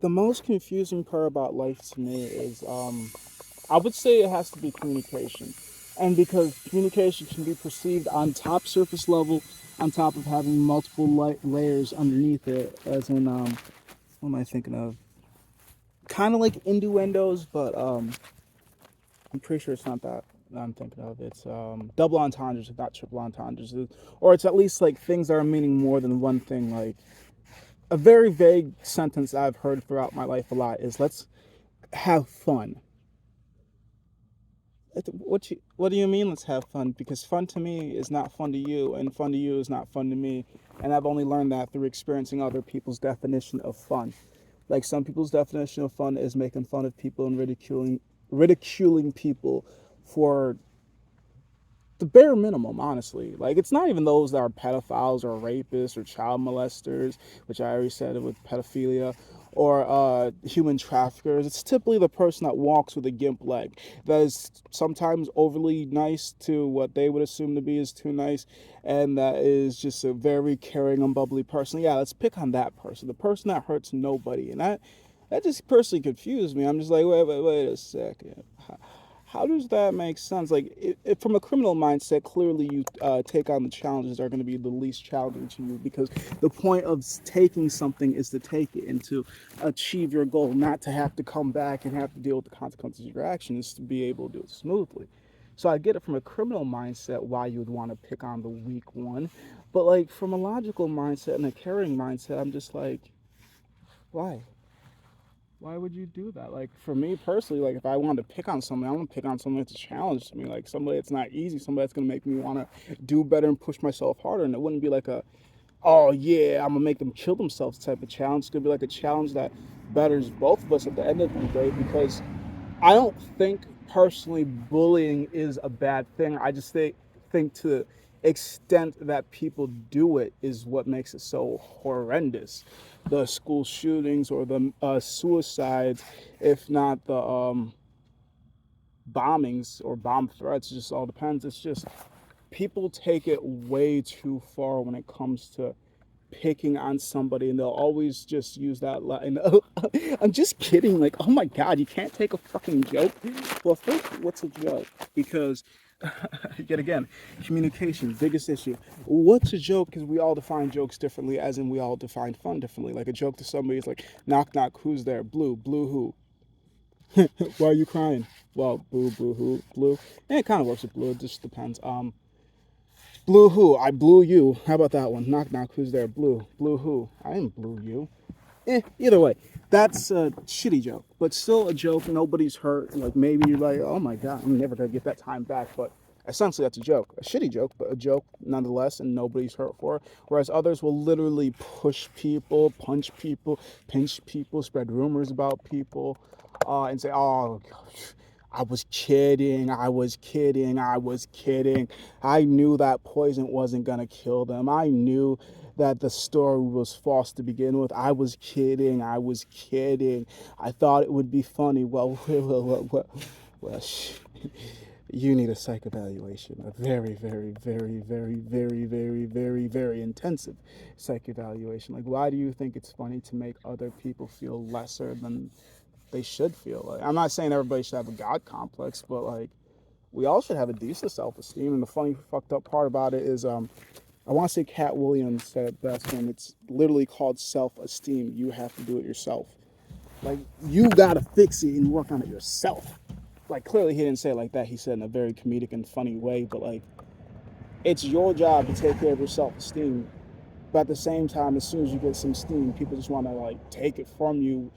The most confusing part about life to me is, I would say it has to be communication. And because communication can be perceived on top surface level, on top of having multiple layers underneath it, as in, what am I thinking of? Kind of like innuendos, but I'm pretty sure it's not that I'm thinking of. It's double entendres, not triple entendres. Or it's at least like things that are meaning more than one thing. Like a very vague sentence I've heard throughout my life a lot is let's have fun. What do you mean let's have fun? Because fun to me is not fun to you, and fun to you is not fun to me. And I've only learned that through experiencing other people's definition of fun. Like some people's definition of fun is making fun of people and ridiculing people for the bare minimum, honestly. Like, it's not even those that are pedophiles or rapists or child molesters, which I already said with pedophilia, or human traffickers. It's typically the person that walks with a gimp leg, that is sometimes overly nice to what they would assume to be is too nice, and that is just a very caring and bubbly person. Yeah, let's pick on that person, the person that hurts nobody. And that just personally confused me. I'm just like, wait a second. How does that make sense? Like, from a criminal mindset, clearly you take on the challenges that are going to be the least challenging to you, because the point of taking something is to take it and to achieve your goal, not to have to come back and have to deal with the consequences of your actions, to be able to do it smoothly. So I get it from a criminal mindset why you would want to pick on the weak one, but like from a logical mindset and a caring mindset, I'm just like, why? Why would you do that? Like for me personally, like if I wanted to pick on somebody, I want to pick on somebody that's a challenge to me, like somebody that's not easy, somebody that's gonna make me want to do better and push myself harder. And it wouldn't be like a, oh yeah, I'm gonna make them kill themselves type of challenge. It's gonna be like a challenge that betters both of us at the end of the day. Because I don't think personally bullying is a bad thing. I just think to the extent that people do it is what makes it so horrendous. The school shootings or the suicides, if not the bombings or bomb threats, it just all depends. It's just people take it way too far when it comes to picking on somebody, and they'll always just use that line. Oh, I'm just kidding. Like, oh my god, you can't take a fucking joke. Well, first, what's a joke? Because yet again, communication, biggest issue. What's a joke? Because we all define jokes differently, as in we all define fun differently. Like a joke to somebody is like, knock knock, who's there? Blue, blue who? Why are you crying? Well, blue, blue who, blue. And it kind of works with blue. It just depends. Blue who? I blew you. How about that one? Knock knock. Who's there? Blue. Blue who? I didn't blue you. Either way, that's a shitty joke, but still a joke. Nobody's hurt. Like maybe you're like, oh my god, I'm never gonna get that time back. But essentially, that's a joke, a shitty joke, but a joke nonetheless, and nobody's hurt for it. Whereas others will literally push people, punch people, pinch people, spread rumors about people, and say, oh, I was kidding, I was kidding, I was kidding. I knew that poison wasn't gonna kill them. I knew that the story was false to begin with. I was kidding, I was kidding. I thought it would be funny. Well, you need a psych evaluation, a very, very, very, very, very, very, very, very intensive psych evaluation. Like, why do you think it's funny to make other people feel lesser than they should feel? Like, I'm not saying everybody should have a god complex, but like we all should have a decent self-esteem. And the funny fucked up part about it is I want to say Cat Williams said it best when it's literally called self-esteem. You have to do it yourself. Like, you gotta fix it and work on it yourself. Like, clearly he didn't say it like that. He said it in a very comedic and funny way, but like, it's your job to take care of your self-esteem. But at the same time, as soon as you get some steam, people just want to like take it from you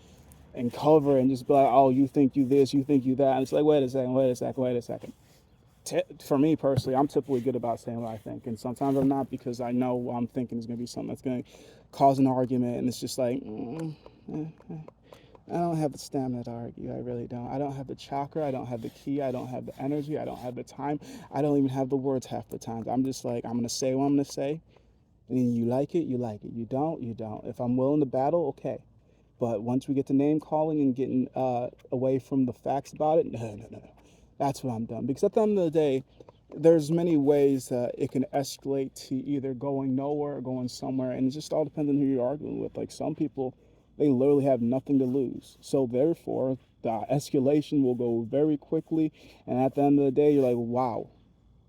and cover and just be like, oh, you think you this, you think you that. And it's like, wait a second, wait a second, wait a second. For me personally, I'm typically good about saying what I think, and sometimes I'm not, because I know what I'm thinking is going to be something that's going to cause an argument, and it's just like, I don't have the stamina to argue. I really don't. I don't have the chakra. I don't have the key. I don't have the energy. I don't have the time. I don't even have the words half the time. I'm just like, I'm going to say what I'm going to say, and you like it, you like it. You don't, you don't. If I'm willing to battle, okay. But once we get to name calling and getting away from the facts about it, no, no, no, no. That's what I'm done. Because at the end of the day, there's many ways that it can escalate to either going nowhere or going somewhere, and it just all depends on who you're arguing with. Like some people They literally have nothing to lose. So therefore, the escalation will go very quickly. And at the end of the day, you're like, wow,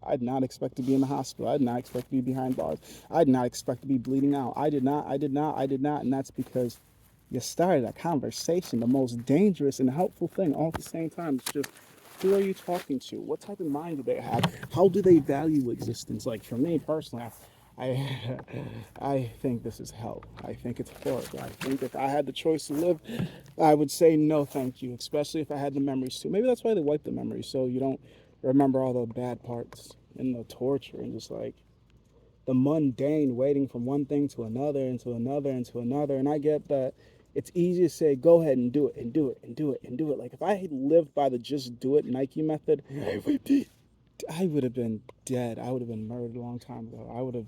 I did not expect to be in the hospital. I did not expect to be behind bars. I did not expect to be bleeding out. I did not. And that's because you started a conversation. The most dangerous and helpful thing all at the same time. It's just, who are you talking to? What type of mind do they have? How do they value existence? Like for me personally, I, I think this is hell. I think it's horrible. I think if I had the choice to live, I would say no, thank you. Especially if I had the memories too. Maybe that's why they wipe the memories so you don't remember all the bad parts and the torture and just like the mundane waiting from one thing to another and to another and to another. And I get that it's easy to say, go ahead and do it and do it and do it and do it. Like if I had lived by the just do it Nike method, I would have been dead. I would have been murdered a long time ago. I would have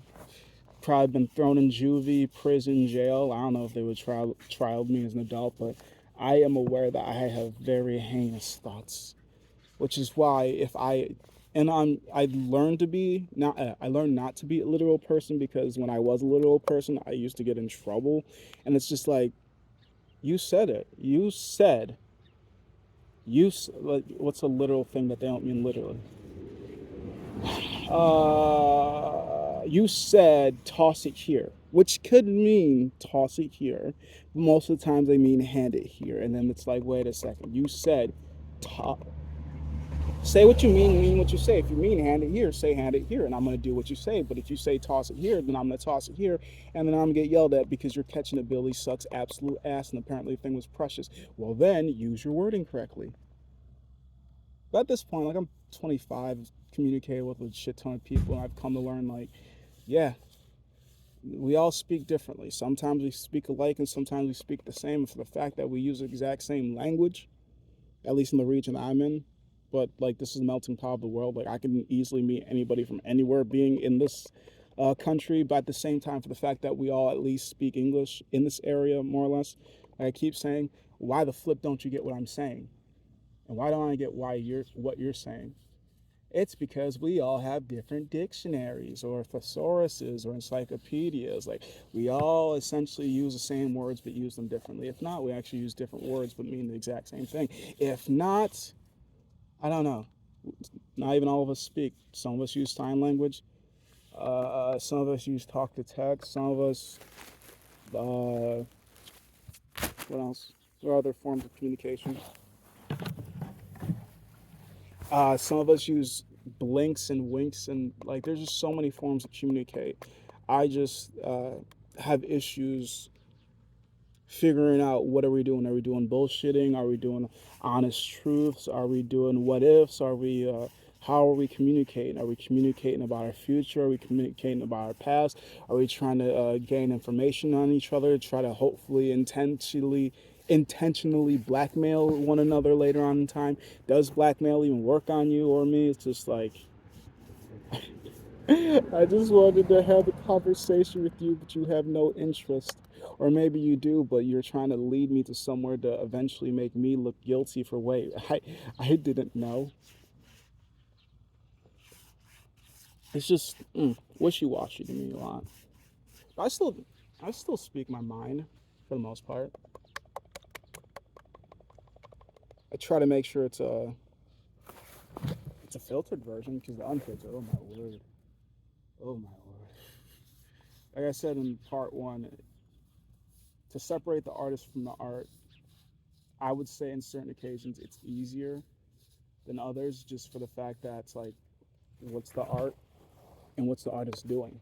probably been thrown in juvie, prison, jail. I don't know if they would trial me as an adult, but I am aware that I have very heinous thoughts, which is why if I and I learned to be not I learned not to be a literal person, because when I was a literal person I used to get in trouble. And it's just like, you said it, you said like, what's a literal thing that they don't mean literally? You said toss it here, which could mean toss it here, but most of the times they mean hand it here. And then it's like, wait a second, you said to- say what you mean what you say. If you mean hand it here, say hand it here, and I'm going to do what you say. But if you say toss it here, then I'm going to toss it here, and then I'm going to get yelled at because you're catching a Billy sucks absolute ass, and apparently the thing was precious. Well, then use your wording correctly. But at this point, like, I'm 25, communicated with a shit ton of people, and I've come to learn, like, yeah, we all speak differently. Sometimes we speak alike, and sometimes we speak the same. And for the fact that we use the exact same language, at least in the region I'm in. But like, this is the melting pot of the world. Like, I can easily meet anybody from anywhere being in this country. But at the same time, for the fact that we all at least speak English in this area, more or less, like I keep saying, why the flip don't you get what I'm saying? And why don't I get what you're saying? It's because we all have different dictionaries or thesauruses or encyclopedias. Like, we all essentially use the same words but use them differently. If not, we actually use different words but mean the exact same thing. If not, I don't know. Not even all of us speak. Some of us use sign language. Some of us use talk to text. Some of us, what else? There are other forms of communication. Some of us use blinks and winks, and like, there's just so many forms to communicate. I just have issues figuring out, what are we doing? Are we doing bullshitting? Are we doing honest truths? Are we doing what ifs? Are we how are we communicating? Are we communicating about our future? Are we communicating about our past? Are we trying to gain information on each other, try to hopefully intentionally blackmail one another later on in time? Does blackmail even work on you or me? It's just like, I just wanted to have a conversation with you, but you have no interest. Or maybe you do, but you're trying to lead me to somewhere to eventually make me look guilty for, wait, I didn't know. It's just wishy-washy to me a lot. But I still speak my mind for the most part. I try to make sure it's a filtered version, because the unfiltered, oh my word. Oh my word. Like I said in part one, to separate the artist from the art, I would say in certain occasions it's easier than others, just for the fact that it's like, what's the art and what's the artist doing?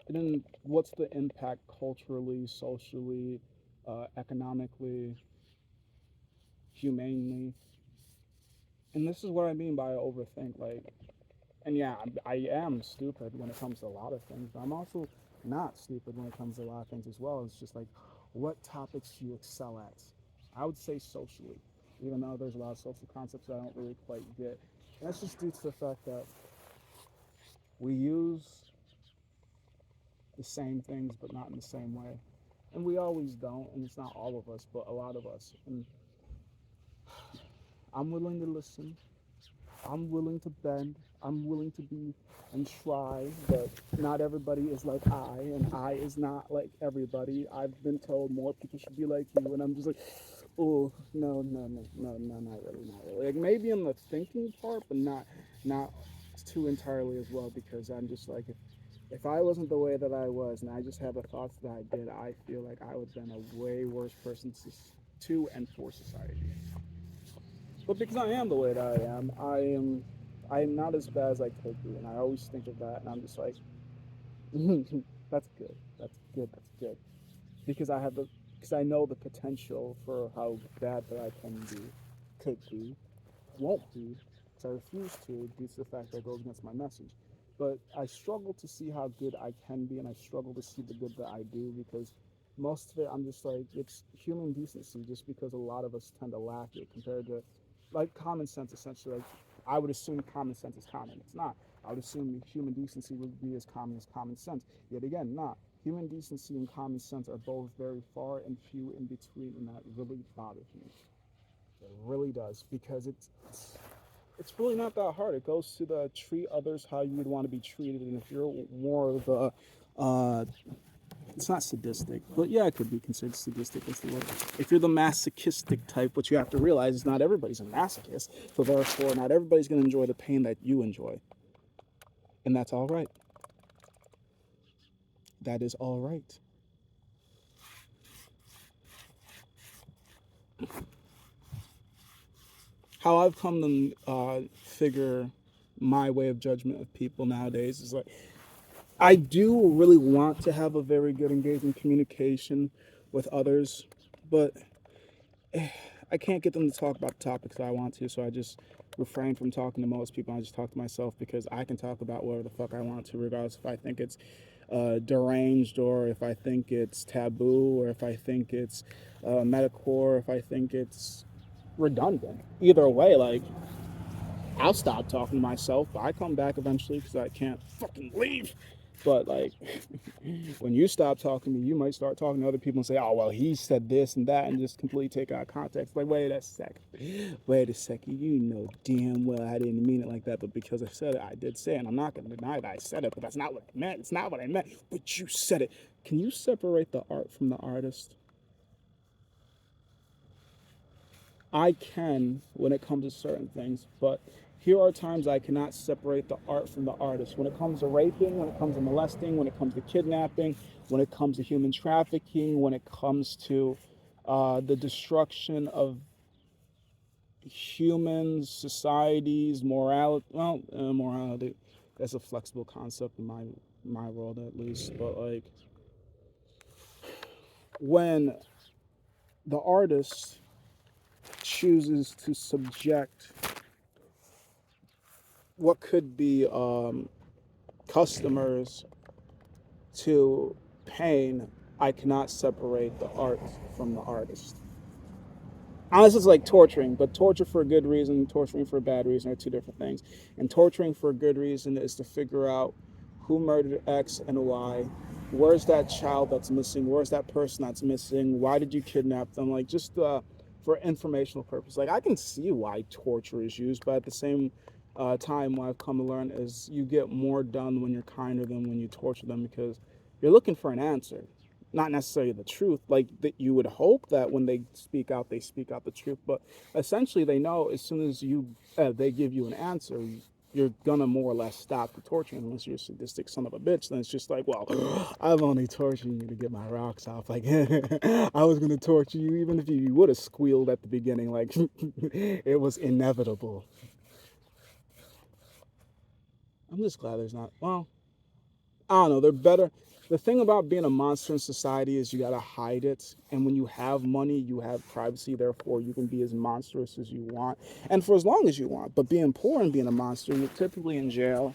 And then what's the impact culturally, socially, economically, humanely? And this is what I mean by overthink. Like, and yeah, I am stupid when it comes to a lot of things, but I'm also not stupid when it comes to a lot of things as well. It's just like, what topics do you excel at? I would say socially, even though there's a lot of social concepts that I don't really quite get. And that's just due to the fact that we use the same things, but not in the same way. And we always don't, and it's not all of us, but a lot of us. And I'm willing to listen. I'm willing to bend. I'm willing to be and try, but not everybody is like and I is not like everybody. I've been told more people should be like you, and I'm just like, oh, no, no, no, no, no, not really, not really. Like maybe in the thinking part, but not too entirely as well, because I'm just like, if I wasn't the way that I was, and I just had the thoughts that I did, I feel like I would have been a way worse person to and for society. But because I am the way that I am not as bad as I could be, and I always think of that, and I'm just like, that's good, that's good, that's good, because because I know the potential for how bad that I can be, could be, won't be, because I refuse to due to the fact that it goes against my message. But I struggle to see how good I can be, and I struggle to see the good that I do, because most of it, I'm just like, it's human decency, just because a lot of us tend to lack it compared to, like, common sense, essentially. Like, I would assume common sense is common. It's not. I would assume human decency would be as common sense. Yet again, not. Human decency and common sense are both very far and few in between, and that really bothers me. It really does, because it's really not that hard. It goes to the treat others how you would want to be treated, and if you're more of the, it's not sadistic, but yeah, it could be considered sadistic. What's the word? If you're the masochistic type, what you have to realize is not everybody's a masochist, so therefore, not everybody's going to enjoy the pain that you enjoy, and that's all right. That is all right. How I've come to figure my way of judgment of people nowadays is like, I do really want to have a very good engaging communication with others, but I can't get them to talk about the topics I want to, so I just refrain from talking to most people. I just talk to myself, because I can talk about whatever the fuck I want to, regardless if I think it's deranged, or if I think it's taboo, or if I think it's metaphor, if I think it's redundant. Either way, like, I'll stop talking to myself, but I come back eventually because I can't fucking leave. But like, when you stop talking to me, you might start talking to other people and say, "Oh well, he said this and that," and just completely take out of context. Like, wait a second. You know damn well I didn't mean it like that, but because I said it, I did say it. And I'm not gonna deny that I said it, but that's not what I meant. It's not what I meant. But you said it. Can you separate the art from the artist? I can when it comes to certain things, but here are times I cannot separate the art from the artist. When it comes to raping, when it comes to molesting, when it comes to kidnapping, when it comes to human trafficking, when it comes to the destruction of humans, societies, morality. Well, morality, that's a flexible concept in my world at least. But like, when the artist chooses to subject what could be customers to pain, I cannot separate the art from the artist. Honestly, it's like torturing, but torture for a good reason, torturing for a bad reason are two different things. And torturing for a good reason is to figure out who murdered X and Y. Where's that child that's missing? Where's that person that's missing? Why did you kidnap them? Like, just for informational purpose. Like, I can see why torture is used, but at the same time, what I've come to learn is you get more done when you're kinder than when you torture them, because you're looking for an answer, not necessarily the truth. Like, that you would hope that when they speak out the truth, but essentially they know as soon as they give you an answer, you're gonna more or less stop the torturing. Unless you're a sadistic son of a bitch, then it's just like, well, I'm only torturing you to get my rocks off. Like, I was gonna torture you even if you would have squealed at the beginning. Like, it was inevitable. I'm just glad there's not. Well, I don't know. They're better. The thing about being a monster in society is you gotta hide it. And when you have money, you have privacy. Therefore, you can be as monstrous as you want, and for as long as you want. But being poor and being a monster, you're typically in jail.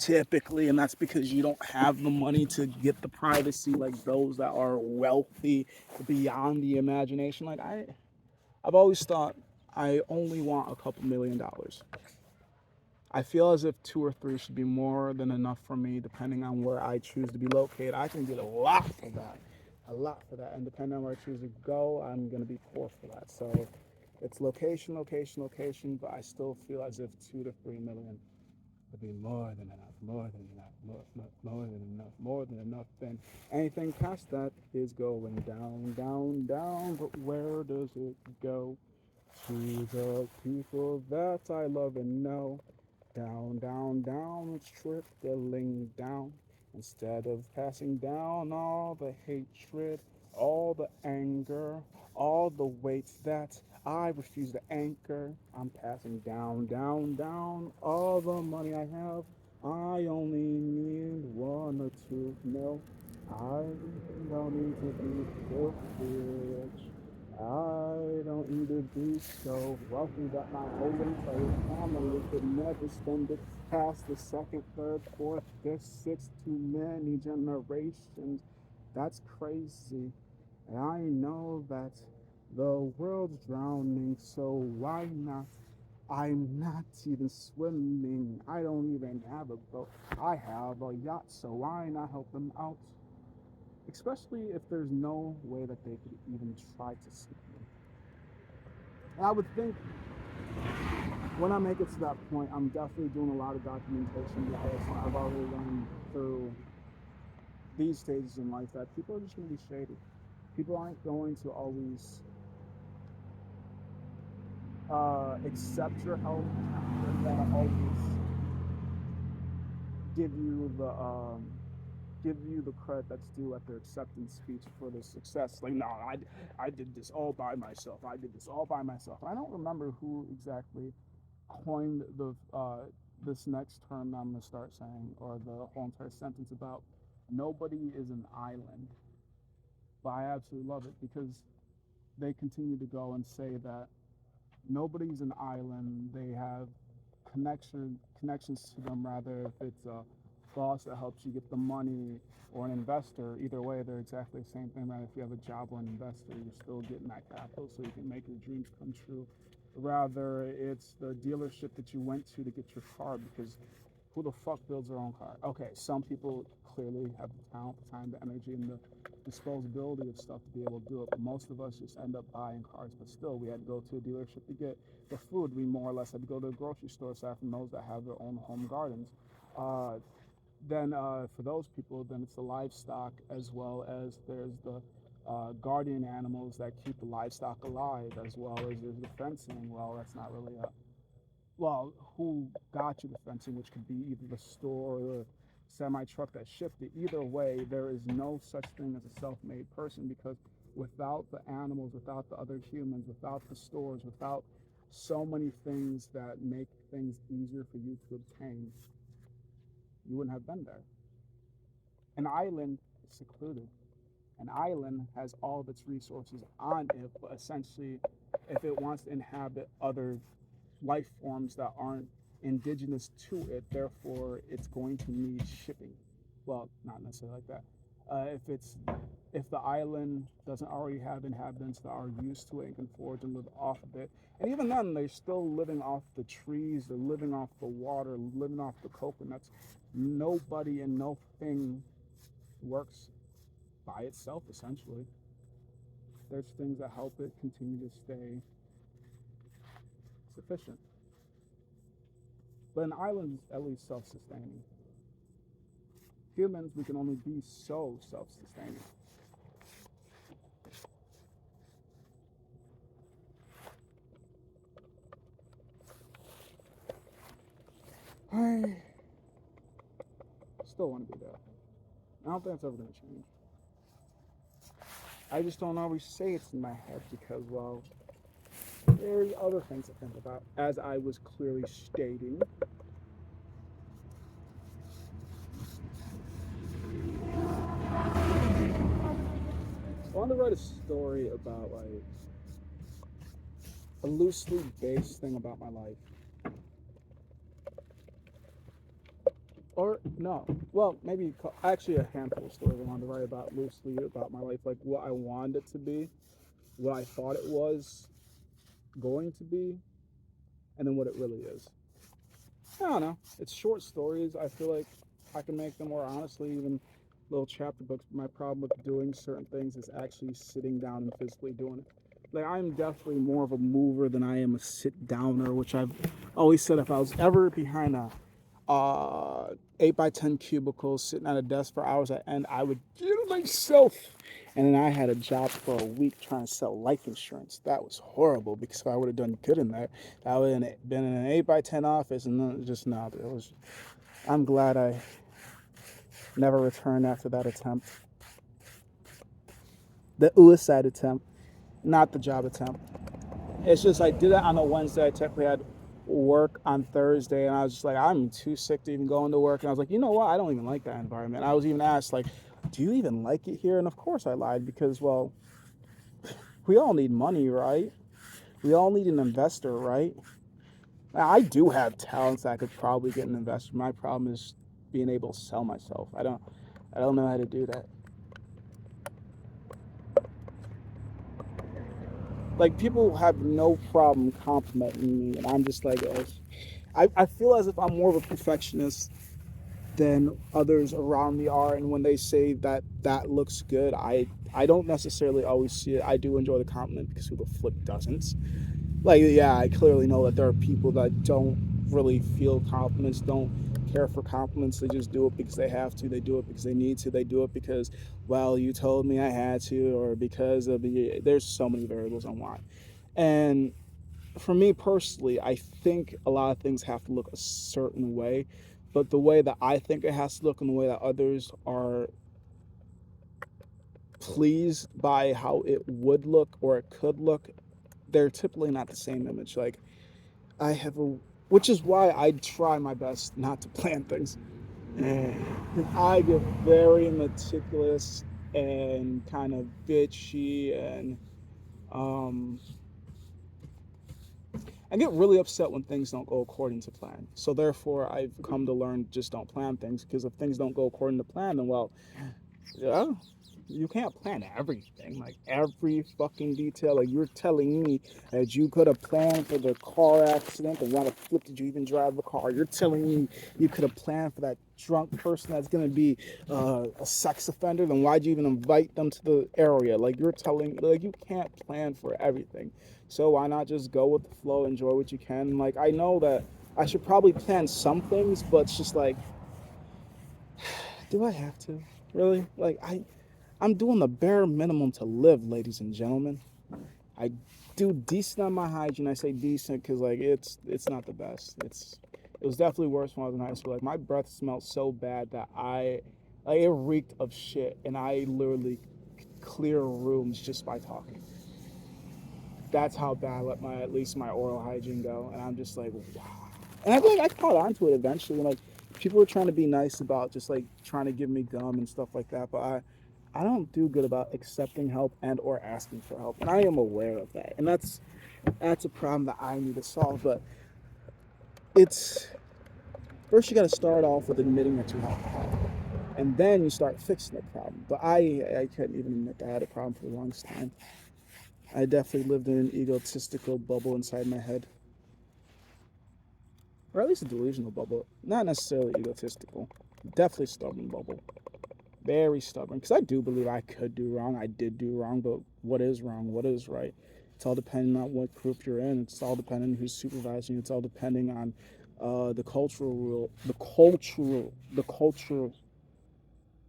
Typically, and that's because you don't have the money to get the privacy like those that are wealthy beyond the imagination. Like, I've always thought I only want a couple $1 million. I feel as if two or three should be more than enough for me, depending on where I choose to be located. I can get a lot for that, and depending on where I choose to go, I'm gonna be poor for that. So it's location, location, location, but I still feel as if 2 to 3 million. to be more than enough, more than enough, more than enough, more than enough. And anything past that is going down, down, down. But where does it go? To the people that I love and know. Down, down, down, it's trickling down. Instead of passing down all the hatred, all the anger, all the weights that I refuse to anchor, I'm passing down, down, down all the money I have. I only need 1 or 2 mil. I don't need to be filthy rich. I don't need to be so wealthy that my whole entire family could never spend it past the second, third, fourth, fifth, sixth, too many generations. That's crazy. And I know that the world's drowning, so why not? I'm not even swimming. I don't even have a boat. I have a yacht, so why not help them out? Especially if there's no way that they could even try to sink me. And I would think when I make it to that point, I'm definitely doing a lot of documentation because I've already learned through these stages in life that people are just going to be shady. People aren't going to always accept your help. They're going to always give you the credit that's due at their acceptance speech for the success. Like, no, I did this all by myself. I did this all by myself. I don't remember who exactly coined the this next term that I'm gonna start saying, or the whole entire sentence about nobody is an island. But I absolutely love it because they continue to go and say that nobody's an island. They have connections to them. Rather, if it's a boss that helps you get the money or an investor, either way, they're exactly the same thing. Right? If you have a job or an investor, you're still getting that capital so you can make your dreams come true. Rather, it's the dealership that you went to get your car because who the fuck builds their own car? Okay, some people clearly have the talent, the time, the energy, and the disposability of stuff to be able to do it. But most of us just end up buying cars. But still, we had to go to a dealership to get the food. We more or less had to go to a grocery store aside from those that have their own home gardens. Uh, then for those people, then it's the livestock as well as there's the guardian animals that keep the livestock alive, as well as there's the fencing. Well, that's not really a well, who got you the fencing, which could be either the store or the semi truck that shipped it. Either way, there is no such thing as a self made person because without the animals, without the other humans, without the stores, without so many things that make things easier for you to obtain, you wouldn't have been there. An island is secluded. An island has all of its resources on it, but essentially, if it wants to inhabit other life forms that aren't indigenous to it, therefore it's going to need shipping. Well, not necessarily like that. If the island doesn't already have inhabitants that are used to it and can forage and live off of it, and even then they're still living off the trees, they're living off the water, living off the coconuts. Nobody and no thing works by itself essentially. There's things that help it continue to stay sufficient. But an island is at least self-sustaining. Humans, we can only be so self-sustaining. I still want to be there. I don't think it's ever going to change. I just don't always say it's in my head because, well, there's other things to think about. As I was clearly stating, I wanted to write a story about like a loosely based thing about my life. Or no, well, maybe actually a handful of stories I wanted to write about loosely about my life, like what I wanted it to be, what I thought it was going to be, and then what it really is. I don't know. It's short stories. I feel like I can make them more honestly, even little chapter books. But my problem with doing certain things is actually sitting down and physically doing it. Like I'm definitely more of a mover than I am a sit downer, which I've always said if I was ever behind uh 8 by 10 cubicles sitting at a desk for hours at end. I would kill myself. And then I had a job for a week trying to sell life insurance. That was horrible because if I would have done good in that, I would have been in an 8 by 10 office and then just not. It was. I'm glad I never returned after that attempt. The suicide attempt, not the job attempt. It's just I did it on a Wednesday. I technically had work on Thursday, and I was just like, I'm too sick to even go into work. And I was like, you know what? I don't even like that environment. I was even asked like, do you even like it here? And of course I lied because, well, we all need money, right? We all need an investor, right? Now, I do have talents that I could probably get an investor. My problem is being able to sell myself. I don't know how to do that. Like people have no problem complimenting me, and I'm just like, I feel as if I'm more of a perfectionist than others around me are, and when they say that that looks good, I don't necessarily always see it. I do enjoy the compliment because who the flip doesn't? Like, yeah, I clearly know that there are people that don't really feel compliments, don't care for compliments. They just do it because they have to. They do it because they need to. They do it because, well, you told me I had to, or because of the. There's so many variables on why. And for me personally, I think a lot of things have to look a certain way, but the way that I think it has to look and the way that others are pleased by how it would look or it could look, they're typically not the same image. Like I have a, which is why I try my best not to plan things. I get very meticulous and kind of bitchy and um, I get really upset when things don't go according to plan. So therefore, I've come to learn just don't plan things because if things don't go according to plan, then well, yeah, you can't plan everything, like every fucking detail. Like you're telling me that you could have planned for the car accident, and why the flip did you even drive the car? You're telling me you could have planned for that drunk person that's gonna be a sex offender. Then why'd you even invite them to the area? Like you're telling, like you can't plan for everything. So why not just go with the flow, enjoy what you can? Like I know that I should probably plan some things, but it's just like, do I have to? Really? Like I'm doing the bare minimum to live, ladies and gentlemen. I do decent on my hygiene. I say decent because like it's not the best. It was definitely worse when I was in high school. Like my breath smelled so bad that I like it reeked of shit, and I literally clear rooms just by talking. That's how bad I let my at least my oral hygiene go, and I'm just like, wow. And I feel like I caught on to it eventually. When like people were trying to be nice about just like trying to give me gum and stuff like that, but I don't do good about accepting help and or asking for help, and I am aware of that, and that's a problem that I need to solve. But it's first you got to start off with admitting that you have a problem, and then you start fixing the problem. But I couldn't even admit that I had a problem for the longest time. I definitely lived in an egotistical bubble inside my head, or at least a delusional bubble, not necessarily egotistical. Definitely stubborn bubble. Very stubborn because I do believe I could do wrong. I did do wrong, but what is wrong? What is right? It's all depending on what group you're in. It's all depending on who's supervising. It's all depending on the cultural rule, the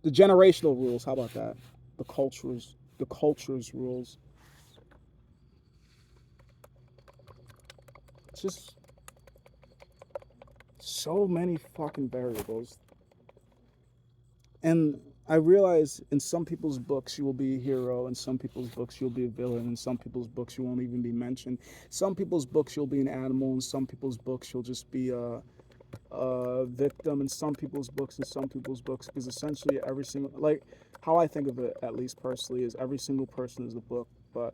generational rules. How about that? The culture's rules. It's just so many fucking variables. And I realize in some people's books you will be a hero, in some people's books you'll be a villain, in some people's books you won't even be mentioned. Some people's books you'll be an animal, in some people's books you'll just be a victim, in some people's books, because essentially every single like how I think of it at least personally is every single person is the book, but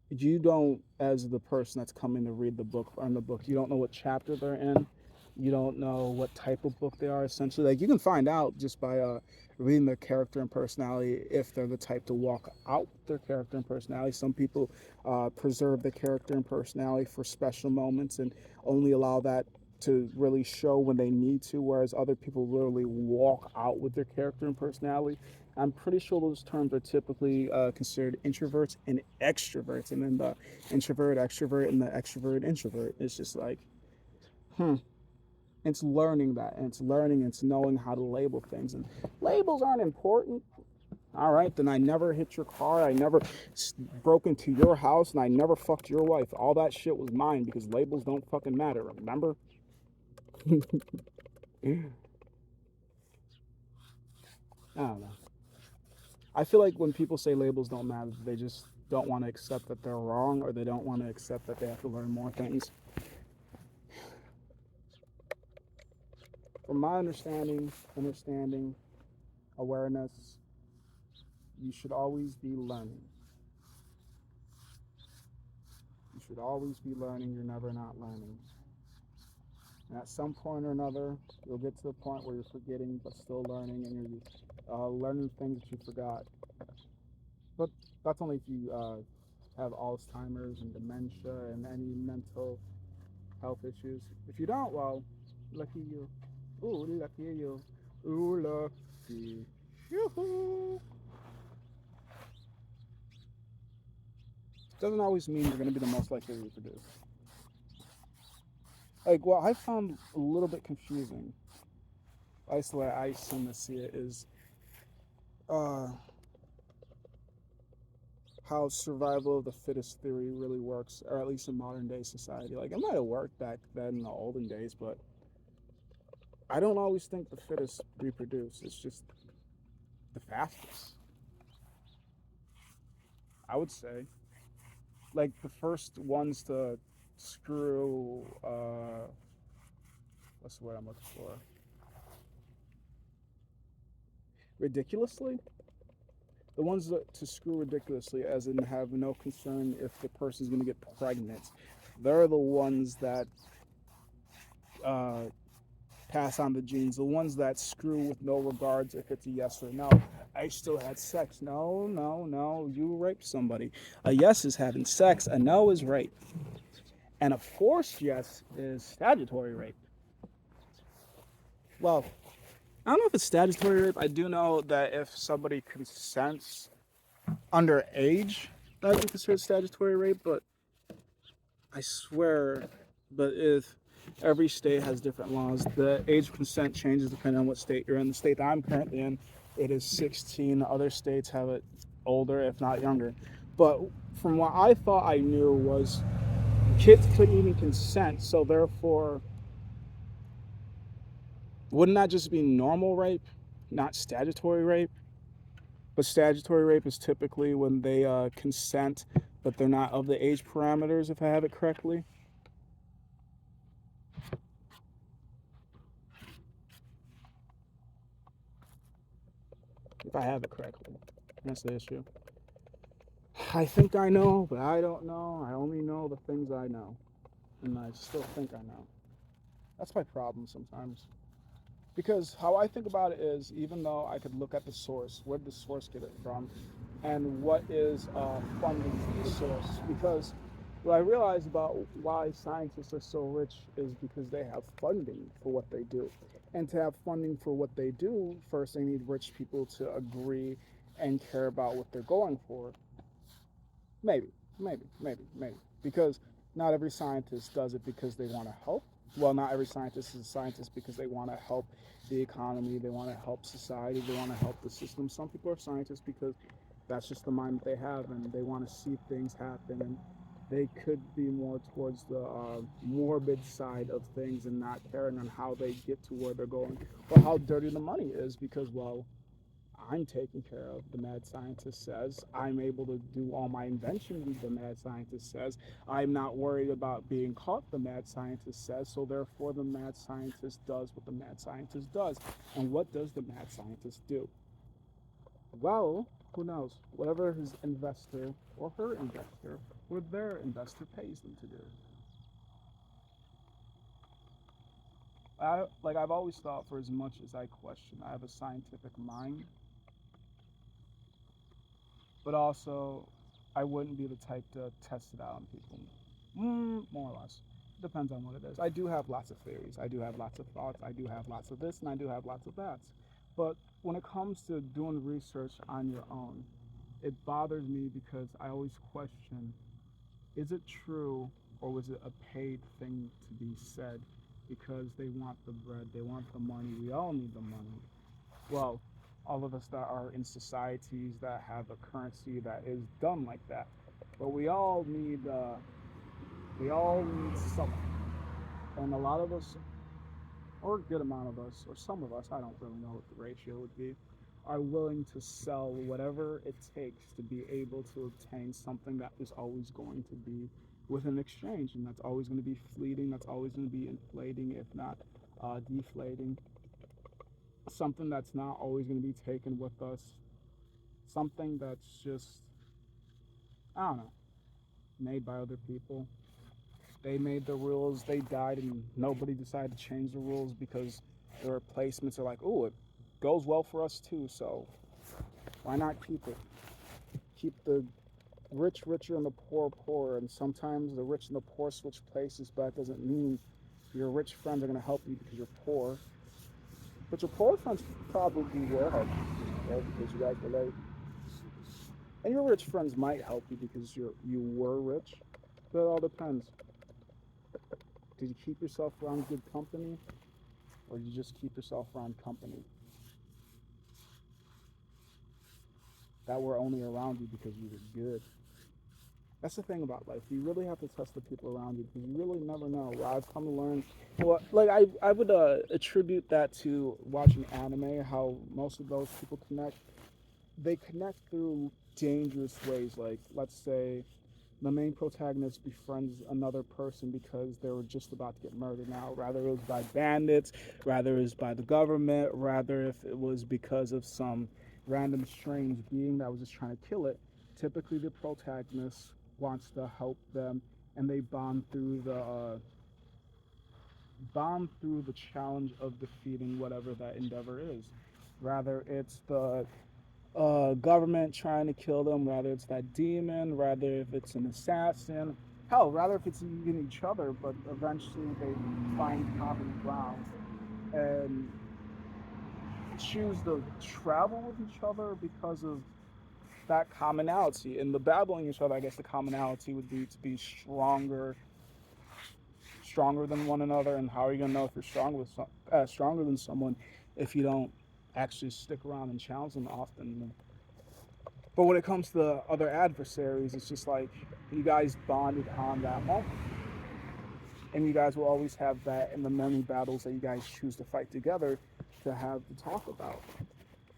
you don't, as the person that's coming to read the book or in the book, you don't know what chapter they're in, you don't know what type of book they are. Essentially, like you can find out just by reading their character and personality if they're the type to walk out their character and personality. Some people preserve their character and personality for special moments and only allow that to really show when they need to, whereas other people literally walk out with their character and personality. I'm pretty sure those terms are typically considered introverts and extroverts, and then the introvert, extrovert, and the extrovert, introvert. It's just like Hmm. It's learning that, and it's learning, it's knowing how to label things. And labels aren't important. All right, then I never hit your car. I never broke into your house, and I never fucked your wife. All that shit was mine because labels don't fucking matter. Remember? I don't know. I feel like when people say labels don't matter, they just don't want to accept that they're wrong, or they don't want to accept that they have to learn more things. From my understanding, awareness, you should always be learning. You should always be learning. You're never not learning. And at some point or another, you'll get to the point where you're forgetting but still learning, and you're learning things that you forgot. But that's only if you have Alzheimer's and dementia and any mental health issues. If you don't, well, lucky you. Ooh, lucky you. Ooh, lucky. Yoo-hoo. Doesn't always mean you're going to be the most likely to reproduce. Like, what I found a little bit confusing, at least the way I seem to see it, is uh, how survival of the fittest theory really works, or at least in modern day society. Like, it might have worked back then in the olden days, but I don't always think the fittest reproduce. It's just the fastest, I would say. Like, the first ones to screw, what's the word I'm looking for? Ridiculously? The ones that to screw ridiculously, as in have no concern if the person's going to get pregnant, they're the ones that uh, pass on the genes. The ones that screw with no regards if it's a yes or no. I still had sex. No, no, no. You raped somebody. A yes is having sex. A no is rape. And a forced yes is statutory rape. Well, I don't know if it's statutory rape. I do know that if somebody consents underage, that would be considered statutory rape. But I swear, but if every state has different laws, the age of consent changes depending on what state you're in. The state that I'm currently in, it is 16. Other states have it older, if not younger. But from what I thought I knew was kids couldn't even consent, so therefore, wouldn't that just be normal rape, not statutory rape? But statutory rape is typically when they consent, but they're not of the age parameters, if I have it correctly. If I have it correctly. That's the issue. I think I know, but I don't know. I only know the things I know. And I still think I know. That's my problem sometimes. Because how I think about it is, even though I could look at the source, where did the source get it from, and what is funding the source? Because what I realize about why scientists are so rich is because they have funding for what they do. And to have funding for what they do, first they need rich people to agree and care about what they're going for. Maybe, maybe. Because not every scientist does it because they want to help. Well, not every scientist is a scientist because they want to help the economy, they want to help society, they want to help the system. Some people are scientists because that's just the mind that they have, and they want to see things happen, and they could be more towards the morbid side of things and not caring on how they get to where they're going or how dirty the money is because, well, I'm taken care of, the mad scientist says. I'm able to do all my inventions, the mad scientist says. I'm not worried about being caught, the mad scientist says. So therefore, the mad scientist does what the mad scientist does. And what does the mad scientist do? Well, who knows? Whatever his investor or her investor or their investor pays them to do. I've always thought, for as much as I question, I have a scientific mind, but also I wouldn't be the type to test it out on people. More or less. Depends on what it is. I do have lots of theories. I do have lots of thoughts. I do have lots of this, and I do have lots of that. But when it comes to doing research on your own, it bothers me because I always question, is it true or was it a paid thing to be said? because they want the bread, they want the money. We all need the money. Well, all of us that are in societies that have a currency that is done like that. But we all need something. And a lot of us, or a good amount of us, or some of us, I don't really know what the ratio would be, are willing to sell whatever it takes to be able to obtain something that is always going to be with an exchange, and that's always going to be fleeting, that's always going to be inflating, if not deflating, something that's not always going to be taken with us, something that's just, I don't know, made by other people. They made the rules, they died, and nobody decided to change the rules because the replacements are like, oh, it goes well for us too, so why not keep it? Keep the rich richer and the poor poorer, and sometimes the rich and the poor switch places, but that doesn't mean your rich friends are going to help you because you're poor. But your poor friends probably will help you, right? Because you guys relate. And your rich friends might help you because you were rich. But it all depends. Did you keep yourself around good company, or did you just keep yourself around company that were only around you because you were good? That's the thing about life. You really have to trust the people around you because you really never know. I've come to learn. Well, like I would attribute that to watching anime. How most of those people connect. They connect through dangerous ways. Like, let's say the main protagonist befriends another person because they were just about to get murdered. Now, rather it was by bandits, rather it was by the government, rather if it was because of some random strange being that was just trying to kill it. Typically, the protagonist wants to help them, and they bond through the challenge of defeating whatever that endeavor is. Rather, it's the government trying to kill them, rather it's that demon, rather if it's an assassin, hell, rather if it's even each other, but eventually they find common ground and choose to travel with each other because of that commonality. And the battling each other, I guess the commonality would be to be stronger than one another. And how are you gonna know if you're stronger than someone if you don't actually stick around and challenge them often? But when it comes to the other adversaries, it's just like you guys bonded on that moment. And you guys will always have that in the many battles that you guys choose to fight together to have to talk about.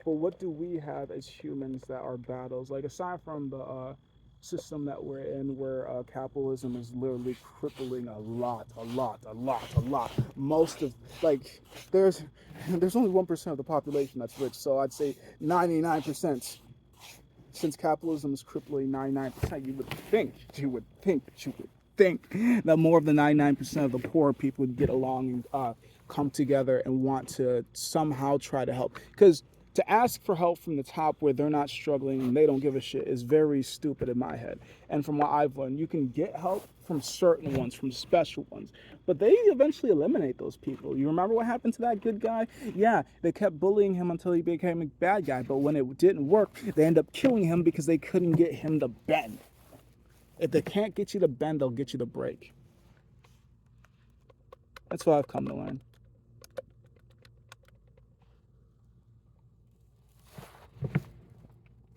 But what do we have as humans that are battles? Like, aside from the system that we're in, where capitalism is literally crippling a lot. Most of, like, there's there's only 1% of the population that's rich. So I'd say 99%, since capitalism is crippling 99%, you would think that more of the 99% of the poor people would get along and come together and want to somehow try to help. Because to ask for help from the top where they're not struggling and they don't give a shit is very stupid in my head. And from what I've learned, you can get help from certain ones, from special ones, but they eventually eliminate those people. You remember what happened to that good guy? Yeah, they kept bullying him until he became a bad guy, but when it didn't work, they end up killing him because they couldn't get him to bend. If they can't get you to bend, they'll get you to break. That's what I've come to learn.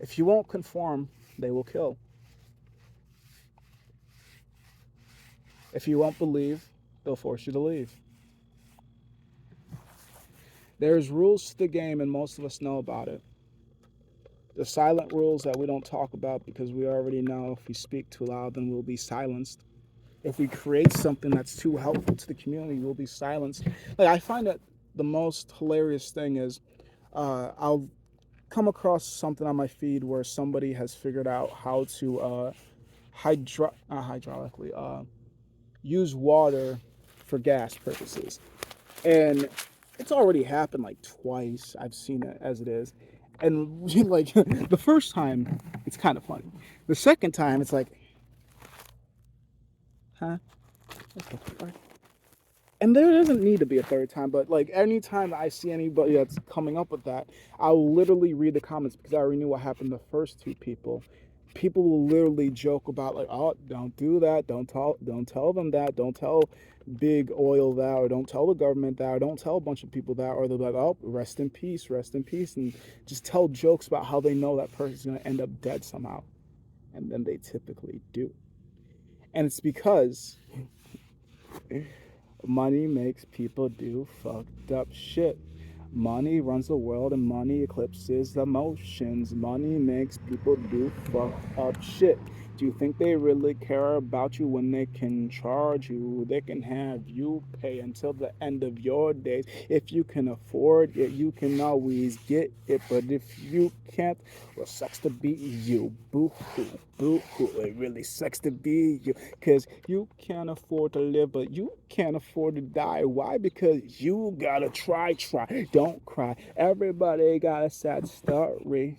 If you won't conform, they will kill. If you won't believe, they'll force you to leave. There's rules to the game, and most of us know about it. The silent rules that we don't talk about because we already know if we speak too loud, then we'll be silenced. If we create something that's too helpful to the community, we'll be silenced. Like, I find that the most hilarious thing is I'll come across something on my feed where somebody has figured out how to hydraulically use water for gas purposes. And it's already happened like twice. I've seen it as it is. And like the first time, it's kind of funny. The second time, it's like, huh? What the fuck? And there doesn't need to be a third time, but like anytime I see anybody that's coming up with that, I'll literally read the comments because I already knew what happened to the first two people. People will literally joke about like, oh, don't do that, don't tell them that, don't tell big oil that, or don't tell the government that, or don't tell a bunch of people that, or they'll be like, oh, rest in peace, and just tell jokes about how they know that person's gonna end up dead somehow, and then they typically do, and it's because money makes people do fucked up shit. Money runs the world and money eclipses emotions. Money makes people do fucked up shit. Do you think they really care about you when they can charge you? They can have you pay until the end of your days. If you can afford it, you can always get it. But if you can't, well, sucks to be you. Boo hoo, boo hoo. It really sucks to be you. Because you can't afford to live, but you can't afford to die. Why? Because you gotta try. Don't cry. Everybody got a sad story.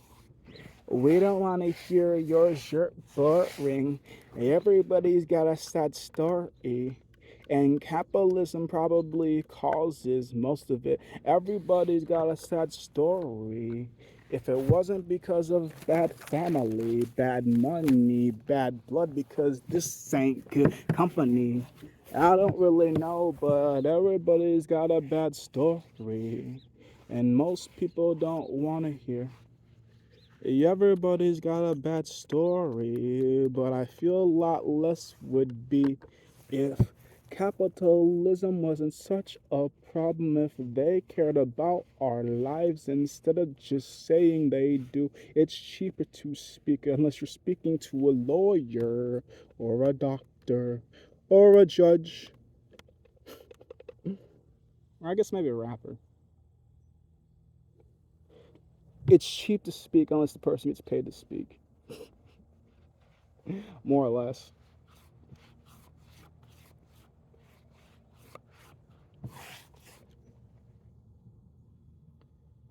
We don't want to hear yours, you're boring. Everybody's got a sad story. And capitalism probably causes most of it. Everybody's got a sad story. If it wasn't because of bad family, bad money, bad blood, because this ain't good company. I don't really know, but everybody's got a bad story. And most people don't want to hear. Everybody's got a bad story, but I feel a lot less would be if capitalism wasn't such a problem, if they cared about our lives instead of just saying they do. It's cheaper to speak unless you're speaking to a lawyer or a doctor or a judge, or I guess maybe a rapper. It's cheap to speak unless the person gets paid to speak, more or less.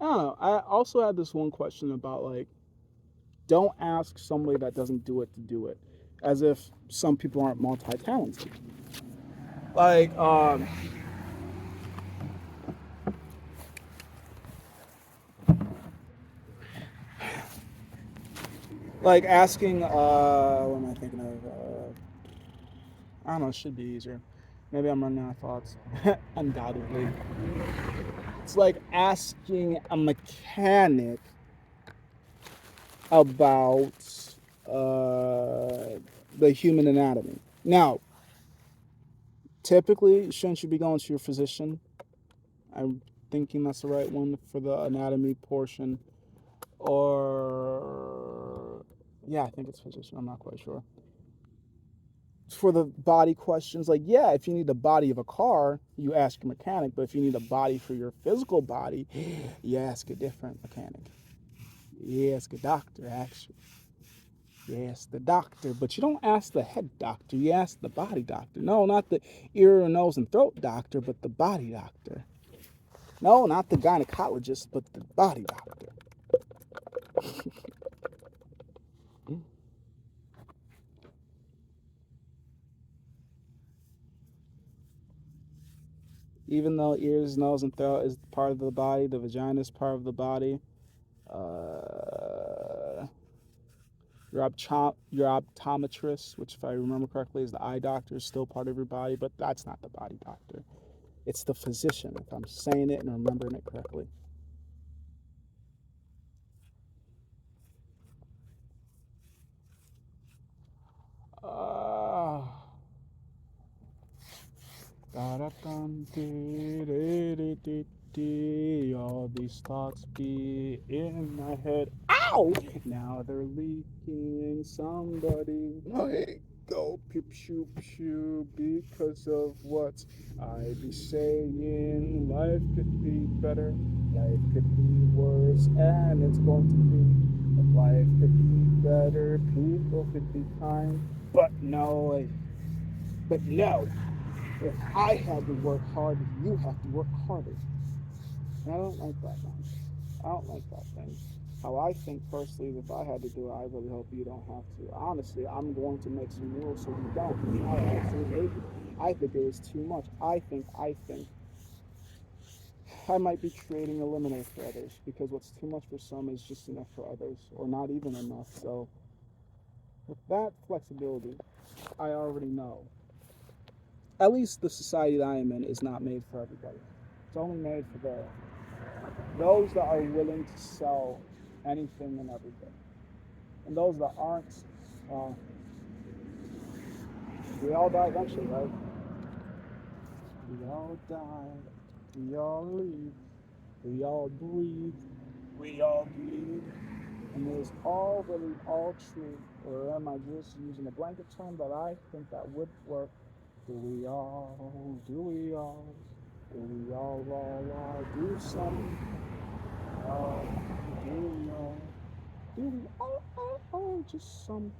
I don't know. I also had this one question about like, don't ask somebody that doesn't do it to do it, as if some people aren't multi-talented. Like, like asking, what am I thinking of? I don't know. It should be easier. Maybe I'm running out of thoughts. Undoubtedly, it's like asking a mechanic about the human anatomy. Now, typically, shouldn't you be going to your physician? I'm thinking that's the right one for the anatomy portion. Or, yeah, I think it's physician. I'm not quite sure. For the body questions, like, yeah, if you need the body of a car, you ask your mechanic. But if you need a body for your physical body, you ask a different mechanic. You ask a doctor, actually. You ask the doctor, but you don't ask the head doctor. You ask the body doctor. No, not the ear, nose, and throat doctor, but the body doctor. No, not the gynecologist, but the body doctor. Even though ears, nose, and throat is part of the body, the vagina is part of the body. Uh, your optometrist, which if I remember correctly is the eye doctor, is still part of your body, but that's not the body doctor. It's the physician, if I'm saying it and remembering it correctly. Uh, all these thoughts be in my head. Ow! Now they're leaking. Somebody might go pew pew pew because of what I be saying. Life could be better, life could be worse, and it's going to be. Life could be better, people could be kind, but no, but no. If I had to work hard, you have to work harder. And I don't like that one. I don't like that thing. How I think personally is if I had to do it, I really hope you don't have to. Honestly, I'm going to make some rules so you don't. I actually hate it. I think it was too much. I think. I might be creating a limiter for others because what's too much for some is just enough for others, or not even enough. So With that flexibility, I already know. At least the society that I am in is not made for everybody. It's only made for those that are willing to sell anything and everything. And those that aren't, uh, we all die eventually, right? We all die, we all leave, we all breathe, we all bleed. And it is all really all true, or am I just using a blanket term that I think that would work? Do we all, do we all, do we all do some, uh, do we do we all, just some.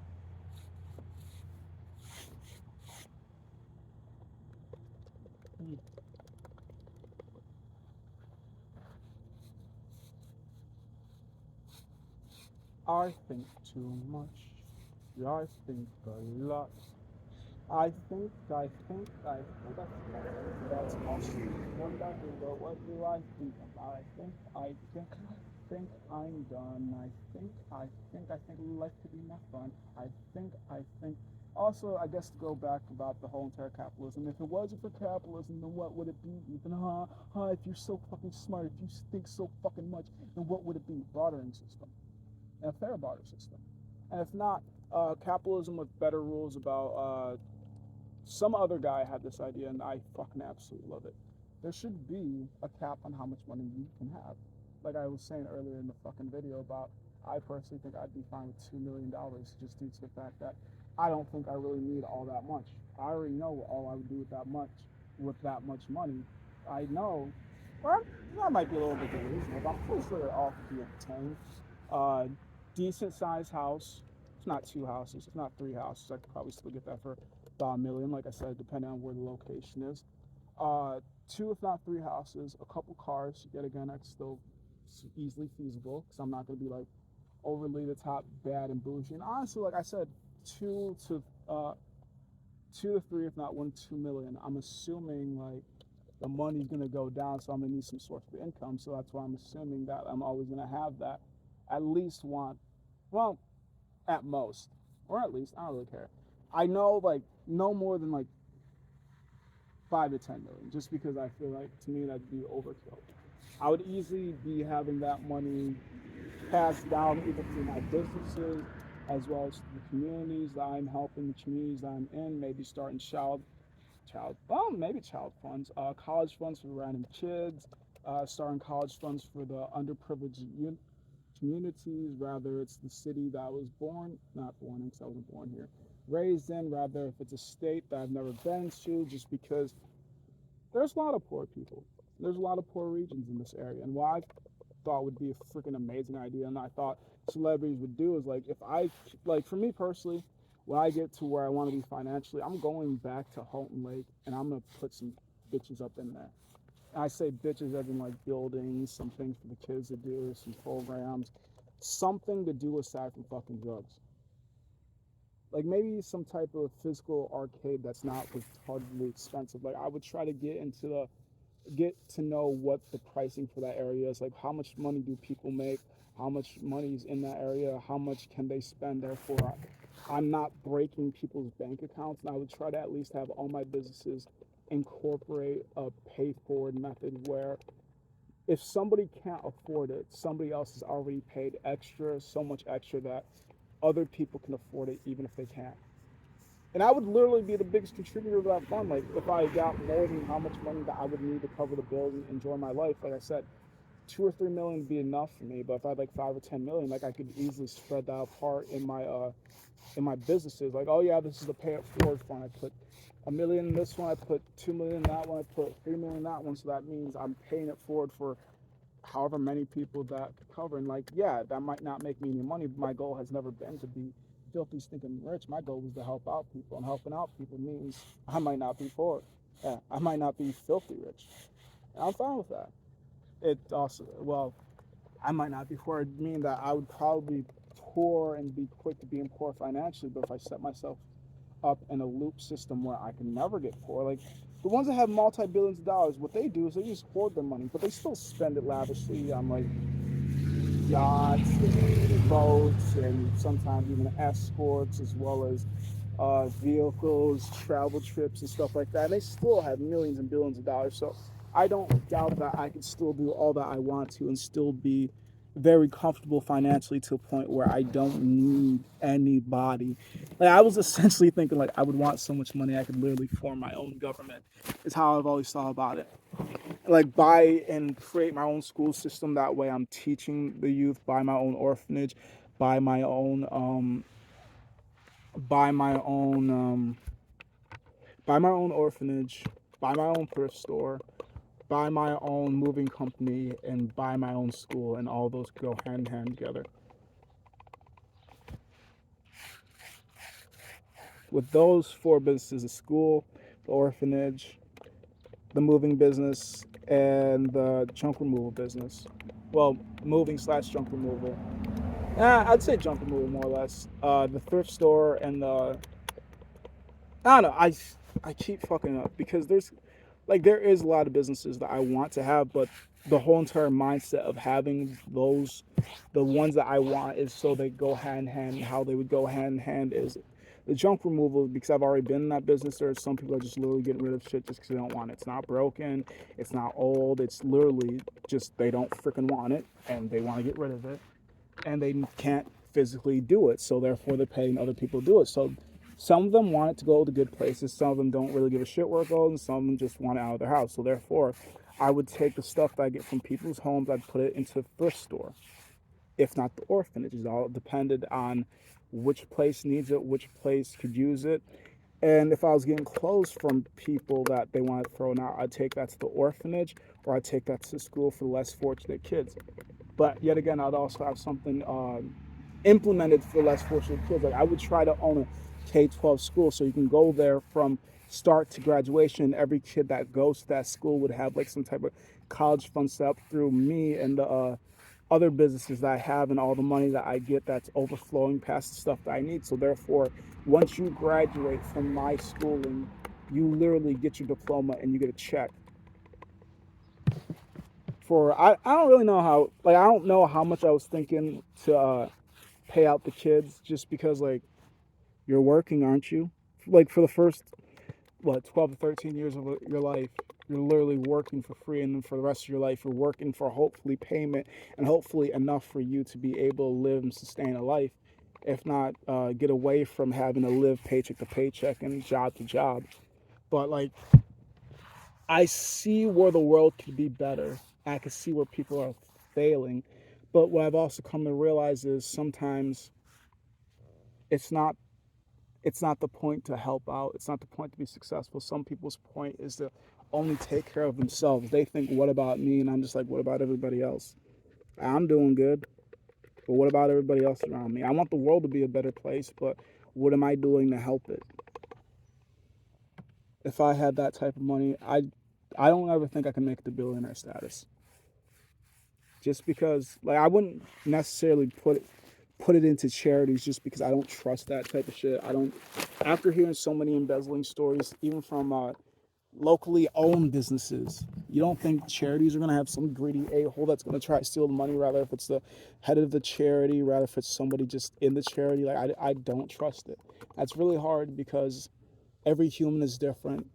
Hmm. I think too much, I think a lot. I think, that's awesome. One back window, what do I think about? I think I'm done. I think life could be more fun. I think. Also, I guess to go back about the whole entire capitalism, if it wasn't for capitalism, then what would it be? Even, if you're so fucking smart, if you think so fucking much, then what would it be? Bartering system. And a fair barter system. And if not, capitalism with better rules about some other guy had this idea, and I fucking absolutely love it. There should be a cap on how much money you can have. Like I was saying earlier in the fucking video about, I personally think I'd be fine with $2 million just due to the fact that I don't think I really need all that much. I already know what all I would do with that much money. I know, or that might be a little bit delusional, but I'm pretty sure it all could be obtained. Uh, Decent sized house. It's not two houses. It's not three houses. I could probably still get that for about $1 million, like I said, depending on where the location is. Two, if not three houses, a couple cars. Yet again, that's still easily feasible because I'm not going to be like overly the top bad and bougie. And honestly, like I said, two to uh, 2 to 3, if not 1 to 2 million. I'm assuming like the money's gonna go down, so I'm gonna need some source of income. So that's why I'm assuming that I'm always gonna have that. At least one, well, at most, or at least I don't really care. I know like no more than like 5 to 10 million, just because I feel like to me that'd be overkill. I would easily be having that money passed down either through my businesses as well as the communities that I'm helping, the communities that I'm in, maybe starting well, maybe child funds, college funds for random kids, starting college funds for the underprivileged communities, rather it's the city that I was born, not born in because I wasn't born here, raised in, rather if it's a state that I've never been to, just because there's a lot of poor people. There's a lot of poor regions in this area. And what I thought would be a freaking amazing idea, and I thought celebrities would do, is like, if I, like, for me personally, when I get to where I want to be financially, I'm going back to Houghton Lake and I'm going to put some bitches up in there. And I say bitches as in like buildings, some things for the kids to do, some programs, something to do aside from fucking drugs. Like maybe some type of physical arcade that's not retardedly expensive. Like I would try to get to know what the pricing for that area is, like how much money do people make, how much money is in that area, how much can they spend, therefore I'm not breaking people's bank accounts. And I would try to at least have all my businesses incorporate a pay forward method where if somebody can't afford it, somebody else has already paid extra, so much extra that other people can afford it even if they can't. And I would literally be the biggest contributor to that fund. Like if I got more than how much money that I would need to cover the bills and enjoy my life, like I said, 2 or 3 million would be enough for me. But if I had like 5 or 10 million, like I could easily spread that apart in my businesses. Like, oh yeah, this is the pay it forward fund. I put 1 million in this one, I put 2 million in that one, I put 3 million in that one. So that means I'm paying it forward for however many people that could cover. And like, yeah, that might not make me any money, but my goal has never been to be filthy stinking rich. My goal was to help out people, and helping out people means I might not be poor. Yeah, I might not be filthy rich. And I'm fine with that. It also, well, I might not be poor. It mean that I would probably be poor and be quick to being poor financially. But if I set myself up in a loop system where I can never get poor, like the ones that have multi-billions of dollars, what they do is they just hoard their money, but they still spend it lavishly on like yachts and boats and sometimes even escorts, as well as vehicles, travel trips, and stuff like that. And they still have millions and billions of dollars. So I don't doubt that I could still do all that I want to and still be very comfortable financially to a point where I don't need anybody. Like I was essentially thinking like I would want so much money I could literally form my own government. Is how I've always thought about it. Like buy and create my own school system. That way I'm teaching the youth. Buy my own orphanage. Buy my own buy my own buy my own orphanage, buy my own thrift store, buy my own moving company, and buy my own school, and all those go hand in hand together. With those four businesses, the school, the orphanage, the moving business, and the junk removal business. Well, moving slash junk removal. I'd say junk removal more or less. The thrift store and the I don't know. I keep fucking up because there is a lot of businesses that I want to have, but the whole entire mindset of having the ones that I want is so they go hand in hand. How they would go hand in hand is the junk removal, because I've already been in that business. There are some people are just literally getting rid of shit just because they don't want it. It's not broken, it's not old. It's literally just they don't freaking want it and they want to get rid of it, and they can't physically do it, so therefore they're paying other people to do it. So some of them want it to go to good places, some of them don't really give a shit where it goes, and some of them just want it out of their house. So therefore I would take the stuff that I get from people's homes, I'd put it into a thrift store, if not the orphanage. It all depended on which place needs it, which place could use it. And if I was getting clothes from people that they wanted thrown out, I'd take that to the orphanage, or I'd take that to school for the less fortunate kids. But yet again, I'd also have something implemented for less fortunate kids. Like I would try to own a K-12 school, so you can go there from start to graduation. And every kid that goes to that school would have like some type of college fund set up through me and the other businesses that I have, and all the money that I get that's overflowing past the stuff that I need. So therefore, once you graduate from my schooling, you literally get your diploma and you get a check for I don't really know how, like I don't know how much I was thinking to pay out the kids, just because like you're working, aren't you? Like for the first 12 to 13 years of your life, you're literally working for free, and then for the rest of your life you're working for hopefully payment, and hopefully enough for you to be able to live and sustain a life, if not get away from having to live paycheck to paycheck and job to job. But like I see where the world could be better. I can see where people are failing. But what I've also come to realize is sometimes it's not it's not the point to help out. It's not the point to be successful. Some people's point is to only take care of themselves. They think, what about me? And I'm just like, what about everybody else? I'm doing good, but what about everybody else around me? I want the world to be a better place, but what am I doing to help it? If I had that type of money, I don't ever think I can make the billionaire status. Just because like I wouldn't necessarily put it into charities, just because I don't trust that type of shit. I don't After hearing so many embezzling stories, even from locally owned businesses, you don't think charities are going to have some greedy a-hole that's going to try to steal the money, rather if it's the head of the charity, rather if it's somebody just in the charity. Like I don't trust it. That's really hard because every human is different,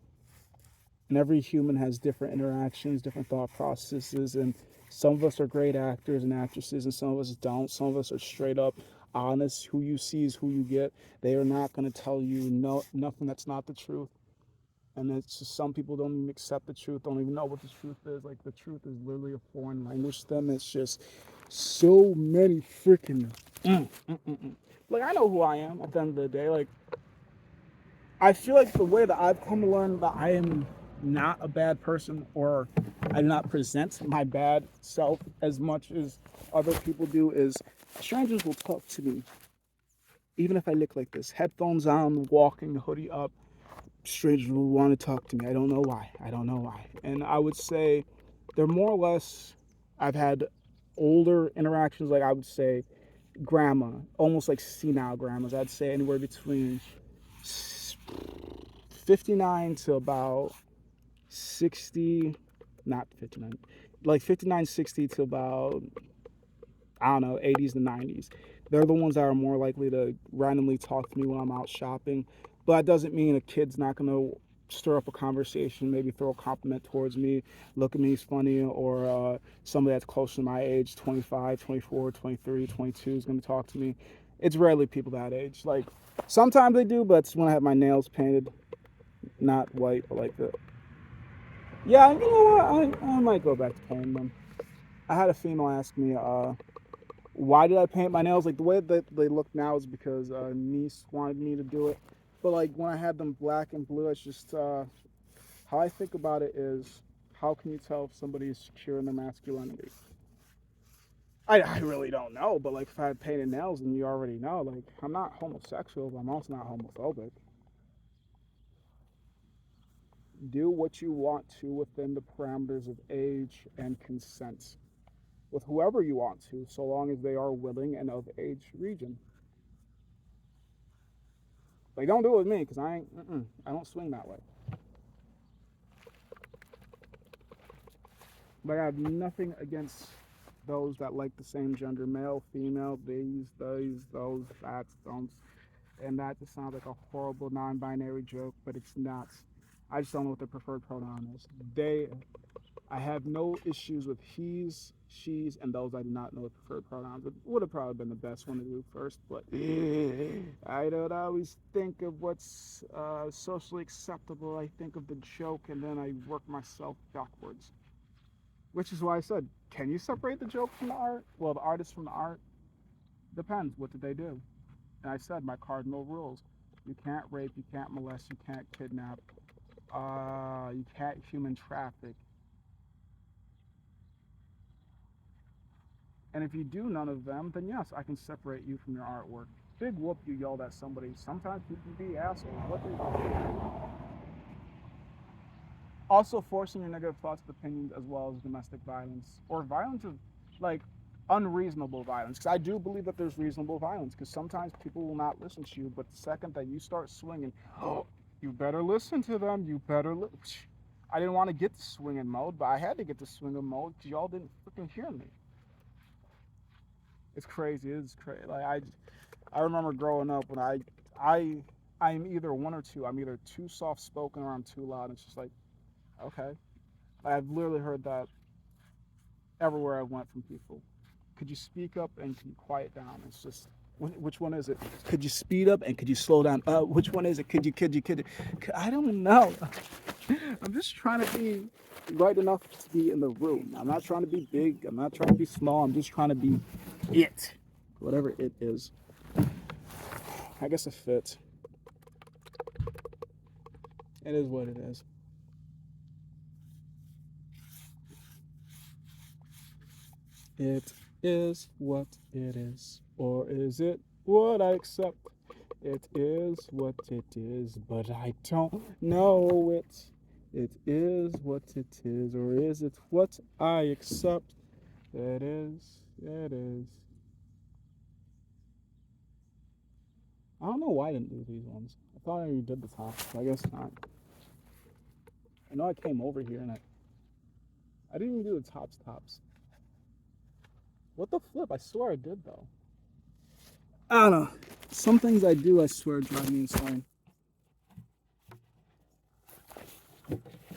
and every human has different interactions, different thought processes, and some of us are great actors and actresses, and some of us don't. Some of us are straight up honest. Who you see is who you get. They are not going to tell you nothing that's not the truth. And it's just some people don't even accept the truth, don't even know what the truth is. Like the truth is literally a foreign language to them. It's just so many freaking like I know who I am at the end of the day. Like I feel like the way that I've come to learn that I am not a bad person, or I do not present my bad self as much as other people do, is strangers will talk to me. Even if I look like this, headphones on, walking, hoodie up, strangers will want to talk to me. I don't know why. I don't know why. And I would say they're more or less, I've had older interactions, like I would say grandma, almost like senile grandmas. I'd say anywhere between 59 to about 60, not 59, like 59, 60 to about I don't know, 80s to 90s. They're the ones that are more likely to randomly talk to me when I'm out shopping. But that doesn't mean a kid's not going to stir up a conversation, maybe throw a compliment towards me, look at me as funny, or somebody that's close to my age, 25, 24, 23, 22 is going to talk to me. It's rarely people that age. Like, sometimes they do, but it's when I have my nails painted, not white, but like the. Yeah, you know what? I might go back to painting them. I had a female ask me, why did I paint my nails? Like the way that they look now is because a niece wanted me to do it. But like when I had them black and blue, it's just how I think about it is how can you tell if somebody is secure in their masculinity? I really don't know, but like if I had painted nails, then you already know. Like I'm not homosexual, but I'm also not homophobic. Do what you want to within the parameters of age and consent with whoever you want to, so long as they are willing and of age region. Like, don't do it with me because I ain't. I don't swing that way. But I have nothing against those that like the same gender, male, female, these, those, that's, don't. And that just sounds like a horrible non-binary joke, but it's not. I just don't know what their preferred pronoun is. I have no issues with he's, she's, and those I do not know the preferred pronouns. It would have probably been the best one to do first, but I don't always think of what's socially acceptable. I think of the joke and then I work myself backwards. Which is why I said, can you separate the joke from the art? Well, the artist from the art? Depends. What did they do? And I said my cardinal rules. You can't rape, you can't molest, you can't kidnap, you can't human traffic. And if you do none of them, then yes, I can separate you from your artwork. Big whoop, you yelled at somebody. Sometimes you can be assholes. What they do. Also, forcing your negative thoughts and opinions as well as domestic violence or violence of like unreasonable violence. Because I do believe that there's reasonable violence. Because sometimes people will not listen to you, but the second that you start swinging, oh, you better listen to them. You better. I didn't want to get to swinging mode, but I had to get to swinging mode because y'all didn't freaking hear me. It's crazy. It's crazy. Like I remember growing up when I, I'm either one or two. I'm either too soft spoken or I'm too loud. It's just like, okay. I've literally heard that everywhere I went from people. Could you speak up and can you quiet down? It's just, which one is it? Could you speed up and could you slow down? Which one is it? Could you? I don't know. I'm just trying to be right enough to be in the room. I'm not trying to be big. I'm not trying to be small. I'm just trying to be it. Whatever it is. I guess it fits. It is what it is. It is what it is. Or is it what I accept? It is what it is, but I don't know it. It is what it is, or is it what I accept? It is. It is. I don't know why I didn't do these ones. I thought I already did the top, but I guess not. I know I came over here and I didn't even do the tops. What the flip? I swear I did though. I don't know. Some things I do, I swear, drive me insane.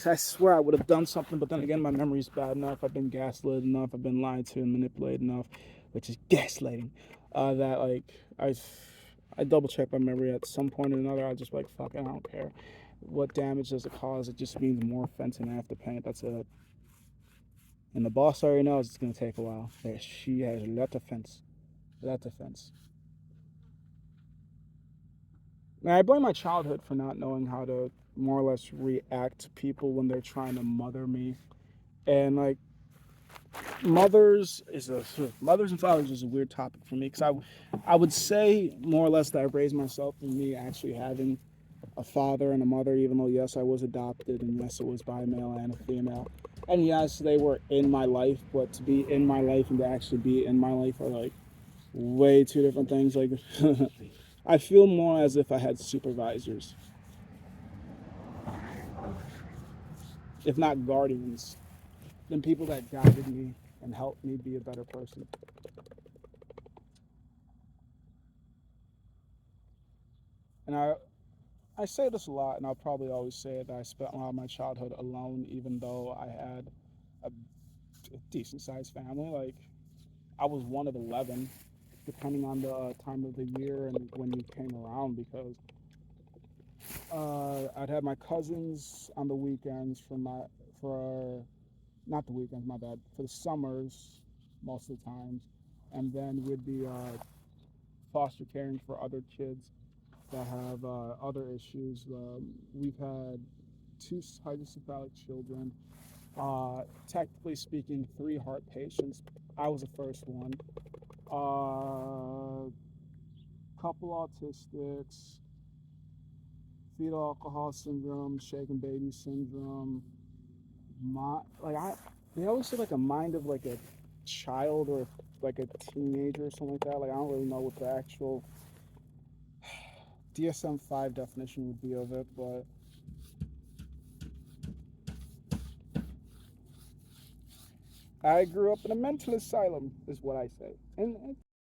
I swear I would have done something, but then again, my memory's bad enough. I've been gaslit enough. I've been lied to and manipulated enough, which is gaslighting. That like I double check my memory at some point or another. I just like fuck. I don't care. What damage does it cause? It just means more fencing I have to paint. That's it. And the boss already knows it's gonna take a while. She has let the fence. Let the fence. And I blame my childhood for not knowing how to more or less react to people when they're trying to mother me. And like mothers and fathers is a weird topic for me because I would say more or less that I raised myself from me actually having a father and a mother, even though yes I was adopted and yes it was by a male and a female, and yes they were in my life, but to be in my life and to actually be in my life are like way two different things. Like I feel more as if I had supervisors, if not guardians, than people that guided me and helped me be a better person. And I say this a lot, and I'll probably always say it, that I spent a lot of my childhood alone, even though I had a decent sized family. Like, I was one of 11, depending on the time of the year and when you came around, because I'd have my cousins on the weekends for not the weekends, my bad, for the summers most of the times, and then we'd be foster caring for other kids that have other issues. We've had two hydrocephalic children. Technically speaking, three heart patients. I was the first one. Couple autistics, fetal alcohol syndrome, shaken baby syndrome. They always say like a mind of like a child or like a teenager or something like that. Like I don't really know what the actual DSM-5 definition would be of it, but I grew up in a mental asylum, is what I say. And